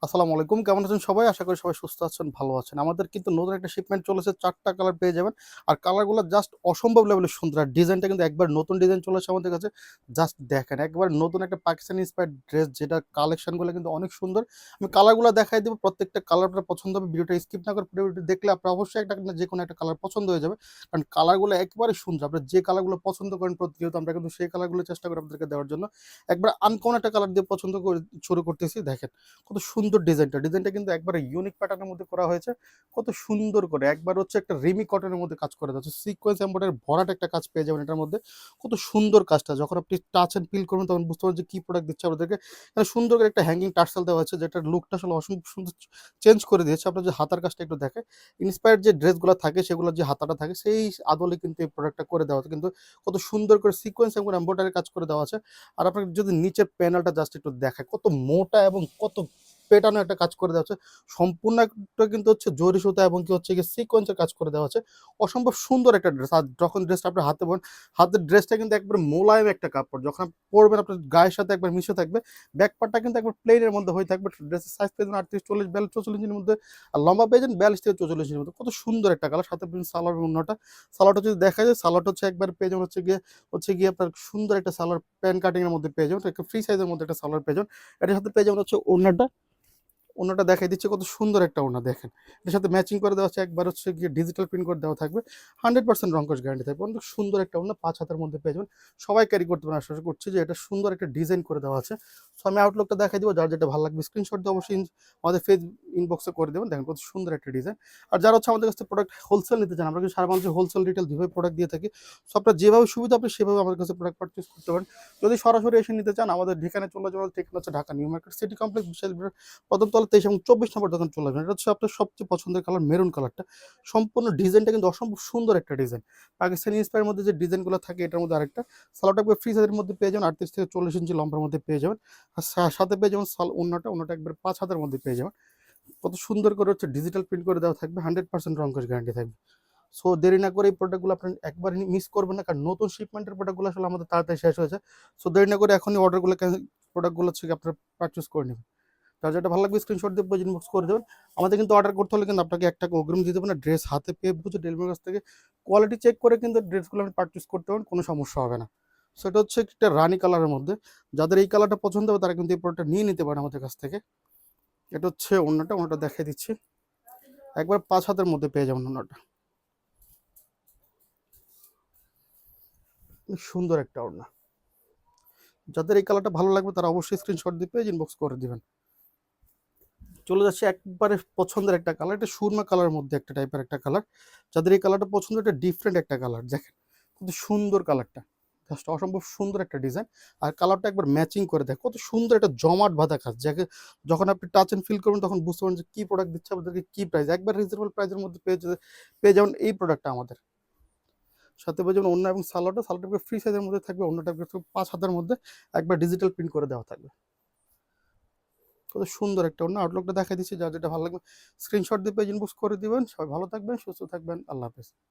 আসসালামু আলাইকুম। কেমন আছেন সবাই? আশা করি সবাই সুস্থ আছেন, ভালো আছেন। আমাদের কিন্তু নতুন একটা শিপমেন্ট চলেছে। ৪ টা কালার পেয়ে যাবেন। আর কালারগুলো জাস্ট অসম্ভব লেভেলের সুন্দর। আর ডিজাইনটা কিন্তু একবার নতুন ডিজাইন চলে আসছে আমাদের কাছে। জাস্ট দেখেন, একবার নতুন একটা পাকিস্তানি ইন্সপায়ার্ড ড্রেস যেটা কালেকশনগুলো কিন্তু অনেক সুন্দর। আমি কালারগুলো দেখাই দিব। প্রত্যেকটা কালার আপনার পছন্দ হবে। ভিডিওটা স্কিপ না করে পুরো ভিডিও দেখলে আপনার অবশ্যই একটা না যেকোনো একটা কালার পছন্দ হয়ে যাবে। কারণ কালারগুলো একেবারে সুন্দর। আপনারা যে কালারগুলো পছন্দ করেন প্রতিনিয়ত আমরা কিন্তু সেই কালারগুলো চেষ্টা করি আপনাদেরকে দেওয়ার জন্য। একবার আনকমন একটা কালার দিয়ে পছন্দ করে শুরু করতেছি। দেখেন কত সুন্দর ডিজাইনটা কিন্তু একবারে ইউনিক প্যাটার্নের মধ্যে করা হয়েছে। কত সুন্দর করে একবার হচ্ছে একটা রিমি কটনের মধ্যে কাজ করা যাচ্ছে। সিকোয়েন্স এমব্রয়ডারি ভরাট একটা কাজ পেয়ে যাবেন এটার মধ্যে। কত সুন্দর কাজটা যখন আপনি টাচ অ্যান্ড ফিল করবেন তখন বুঝতে পারবেন যে কি প্রোডাক্ট দিচ্ছে আপনাদেরকে। এখানে সুন্দর করে একটা হ্যাঙ্গিং টার্সেল দেওয়া হয়েছে যেটার লুকটা আসলে অসম্ভব সুন্দর চেঞ্জ করে দিয়েছে। আপনার যে হাতার কাজটা একটু দেখেন। ইন্সপায়ার্ড যে ড্রেসগুলো থাকে সেগুলোর যে হাতাটা থাকে সেই আদলে কিন্তু এই প্রোডাক্টটা করে দেওয়া হয়েছে। কিন্তু কত সুন্দর করে সিকোয়েন্স এবং এমব্রয়ডারি কাজ করে দেওয়া আছে। আর আপনার যদি নিচের প্যানেলটা জাস্ট একটু দেখায় কত মোটা এবং কত পেটানো একটা কাজ করে দেওয়া হচ্ছে। সম্পূর্ণ একটা কিন্তু হচ্ছে জরি সুতা এবং কি হচ্ছে গিয়ে সিকোয়েন্সের কাজ করে দেওয়া হচ্ছে। অসম্ভব সুন্দর একটা ড্রেস। আর যখন ড্রেসটা আপনার হাতে পড়বেন, হাতের ড্রেসটা কিন্তু একবারে মোলায়েম একটা কাপড়। যখন আপনি পরবেন আপনার গায়ের সাথে একবার মিশে থাকবে। ব্যাক পার্টটা কিন্তু একবার প্লেনের মধ্যে হয়ে থাকবে। ড্রেসের সাইজ পেয়ে যাবেন ৩৮, ৪০, ৪২, ৪৪ ইঞ্চির মধ্যে। আর লম্বা পেয়ে যাবেন ৪২ থেকে ৪৪ ইঞ্চির মধ্যে। কত সুন্দর একটা কালার। সাথে পেয়ে যাবেন সালোয়ার এবং ওড়নাটা। সালোয়ারটা যদি দেখা যায় সালোয়ারটা হচ্ছে একবার পেয়ে যাবেন হচ্ছে গিয়ে আপনার সুন্দর একটা সালোয়ার প্যান্ট কাটিং এর মধ্যে পেয়ে যাবেন। একটা ফ্রি সাইজের মধ্যে একটা সালোয়ার পেয়ে যাবেন। এটার সাথে পেয়ে যাবেন হচ্ছে ওড়নাটা। ওড়নাটা দেখাই দিচ্ছে কত সুন্দর একটা ওড়না দেখেন। এটার সাথে ম্যাচিং করে দেওয়া আছে একবার হচ্ছে গিয়ে ডিজিটাল প্রিন্ট করে দেওয়া থাকবে। 100% রংকশ গ্যারান্টি থাকবে। অনেক সুন্দর একটা ওড়না ৫ হাতের মধ্যে পেয়ে যাবেন। সবাই ক্যারি করতে পারেন আশা করছি যে এটা সুন্দর একটা ডিজাইন করে দেওয়া আছে। সো আমি আউটলুকটা দেখাই দিব। যার যেটা ভালো লাগবে স্ক্রিনশট দিয়ে অবশ্যই আমাদের ফেস ইনবক্সে করে দেবেন। দেখেন কত সুন্দর একটা ডিজাইন। আর যারা হচ্ছে আমাদের কাছ থেকে প্রোডাক্ট হোলসেল নিতে চান আমরা কিন্তু সারা বাংলাদেশে হোলসেল রিটেল দুইভাবে প্রোডাক্ট দিয়ে থাকি। সো আপনার যেভাবে সুবিধা আপনি সেভাবে আমাদের কাছে প্রোডাক্ট পারচেজ করতে পারেন। যদি সরাসরি এসে নিতে চান আমাদের ঠিকানায় চলে যাওয়ার ঠিকানা হচ্ছে Dhaka new market city complex বিশাল প্রথম তলা ২৩ এবং ২৪ নম্বর দোকান চলে আসবেন। এটা হচ্ছে আপনার সবচেয়ে পছন্দের কালার মেরুন কালারটা। সম্পূর্ণ ডিজাইনটা কিন্তু অসম্ভব সুন্দর একটা ডিজাইন। পাকিস্তানি ইন্সপায়ার মধ্যে যে ডিজাইনগুলো থাকে এটার মধ্যে আরেকটা। সালোয়ারটা একবার ফ্রি সাইজের মধ্যে পেয়ে যাবেন ৩৮ থেকে ৪০ ইঞ্চি লম্বার মধ্যে পেয়ে যাবেন। আর সাথে পেয়ে যাবেন ওড়নাটা একবার ৫ হাতের মধ্যে পেয়ে যাবেন। কত সুন্দর করে হচ্ছে ডিজিটাল প্রিন্ট করে দেওয়া থাকবে। 100% রংকশ গ্যারান্টি থাকবে। সো দেরি না করে এই প্রোডাক্টগুলো আপনি একবারে মিস করবেন না। কারণ নতুন শিপমেন্টের প্রোডাক্টগুলো আসলে আমাদের তাড়াতাড়ি শেষ হয়ে যায়। সো দেরি না করে এখনই অর্ডারগুলো প্রোডাক্টগুলো হচ্ছে আপনারা পারচেজ করে নিবেন। যার যেটা ভালো লাগবে স্ক্রিনশট দিয়ে পুরো ইনবক্স করে দেবেন। আমাদের কিন্তু অর্ডার করতে হলে কিন্তু আপনাকে ৳১ অগ্রিম দিতে হবে না। ড্রেস হাতে পেয়ে বুঝে ডেলিভারির কাছ থেকে কোয়ালিটি চেক করে কিন্তু ড্রেসগুলো আপনি পারচেজ করতে পারেন। কোনো সমস্যা হবে না। সো এটা হচ্ছে একটা রানী কালারের মধ্যে। যাদের এই কালারটা পছন্দ হবে তারা কিন্তু এই প্রোডাক্টটা নিয়ে নিতে পারেন আমাদের কাছ থেকে। এটা হচ্ছে ওড়নাটা দেখাই দিচ্ছি। একবার ৫ হাতের মধ্যে পেয়ে যাবেন ওড়নাটা। বেশ সুন্দর একটা ওড়না। যাদের এই কালারটা ভালো লাগবে তারা অবশ্যই স্ক্রিনশট দিয়ে পেজ ইনবক্স করে দিবেন। চলে যাচ্ছে একবারে পছন্দের একটা কালার। এটা সুরমা কালারের মধ্যে একটা টাইপের একটা কালার। যাদের এই কালারটা পছন্দ এটা ডিফারেন্ট একটা কালার। দেখেন কত সুন্দর কালারটা। জাস্ট অসম্ভব সুন্দর একটা ডিজাইন। আর কালারটা একবার ম্যাচিং করে দেয়। কত সুন্দর একটা জমাট বাঁধা কাজ। যাকে যখন আপনি টাচ অ্যান্ড ফিল করবেন তখন বুঝতে পারবেন যে কি প্রোডাক্ট দিচ্ছে আপনাদেরকে কি প্রাইস। একবার রিজনেবল প্রাইসের মধ্যে পেয়ে যাবেন এই প্রোডাক্টটা আমাদের। সাথে পেয়ে যাবেন ওড়না এবং সালোয়ারটা ফ্রি সাইজের মধ্যে থাকবে। ওড়নাটা ৫ হাতের মধ্যে একবার ডিজিটাল প্রিন্ট করে দেওয়া থাকবে। কত সুন্দর একটা ওড়না। আউটলুকটা দেখাই দিচ্ছি। যার যেটা ভালো লাগবে স্ক্রিনশট দিয়ে পেজ ইনবক্স করে দিবেন। সবাই ভালো থাকবেন, সুস্থ থাকবেন। আল্লাহ হাফেজ।